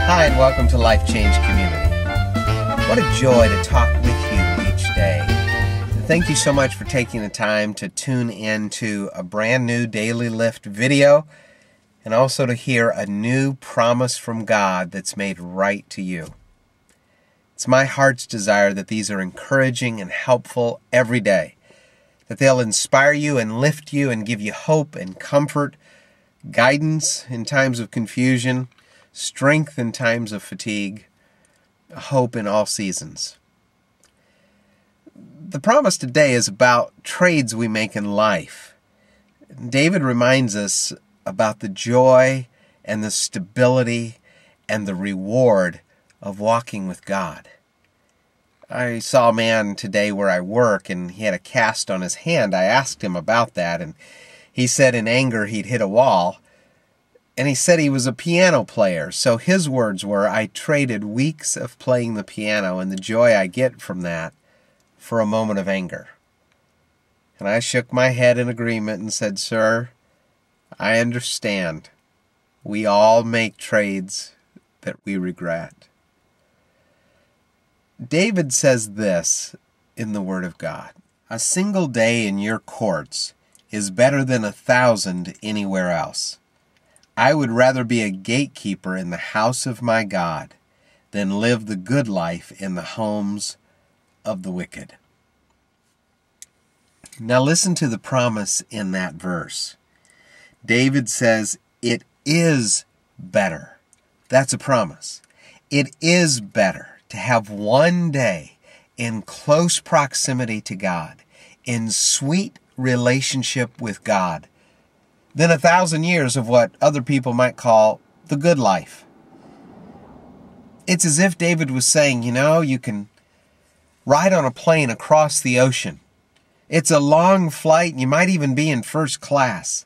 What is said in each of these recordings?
Hi, and welcome to Life Change Community. What a joy to talk with you each day. Thank you so much for taking the time to tune in to a brand new Daily Lift video and also to hear a new promise from God that's made right to you. It's my heart's desire that these are encouraging and helpful every day, that they'll inspire you and lift you and give you hope and comfort, guidance in times of confusion, strength in times of fatigue, hope in all seasons. The promise today is about trades we make in life. David reminds us about the joy and the stability and the reward of walking with God. I saw a man today where I work, and he had a cast on his hand. I asked him about that, and he said in anger he'd hit a wall. And he said he was a piano player, so his words were, I traded weeks of playing the piano and the joy I get from that for a moment of anger. And I shook my head in agreement and said, Sir, I understand. We all make trades that we regret. David says this in the Word of God, a single day in your courts is better than 1,000 anywhere else. I would rather be a gatekeeper in the house of my God than live the good life in the homes of the wicked. Now listen to the promise in that verse. David says, it is better. That's a promise. It is better to have one day in close proximity to God, in sweet relationship with God, than 1,000 years of what other people might call the good life. It's as if David was saying, you can ride on a plane across the ocean. It's a long flight, and you might even be in first class.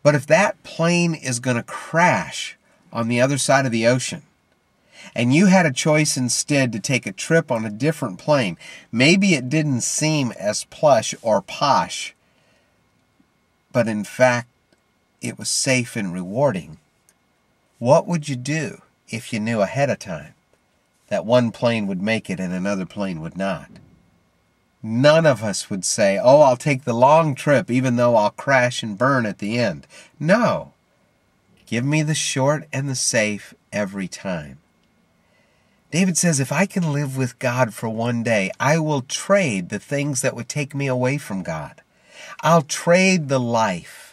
But if that plane is going to crash on the other side of the ocean, and you had a choice instead to take a trip on a different plane, maybe it didn't seem as plush or posh, but in fact, it was safe and rewarding. What would you do if you knew ahead of time that one plane would make it and another plane would not? None of us would say, oh, I'll take the long trip even though I'll crash and burn at the end. No. Give me the short and the safe every time. David says, if I can live with God for one day, I will trade the things that would take me away from God. I'll trade the life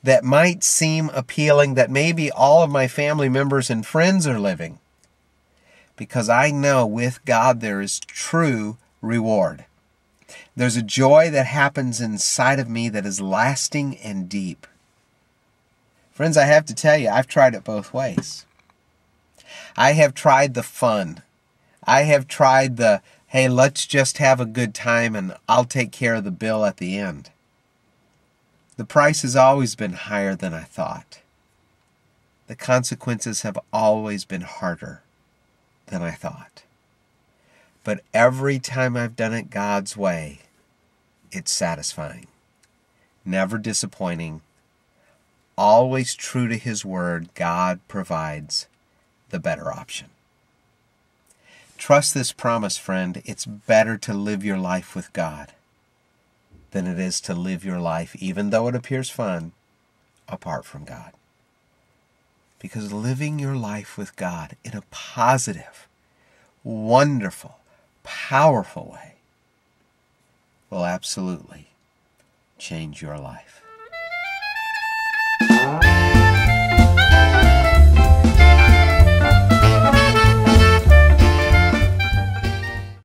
that might seem appealing, that maybe all of my family members and friends are living, because I know with God there is true reward. There's a joy that happens inside of me that is lasting and deep. Friends, I have to tell you, I've tried it both ways. I have tried the fun. I have tried the, hey, let's just have a good time and I'll take care of the bill at the end. The price has always been higher than I thought. The consequences have always been harder than I thought. But every time I've done it God's way, it's satisfying. Never disappointing. Always true to His word, God provides the better option. Trust this promise, friend. It's better to live your life with God than it is to live your life, even though it appears fun, apart from God. Because living your life with God in a positive, wonderful, powerful way will absolutely change your life.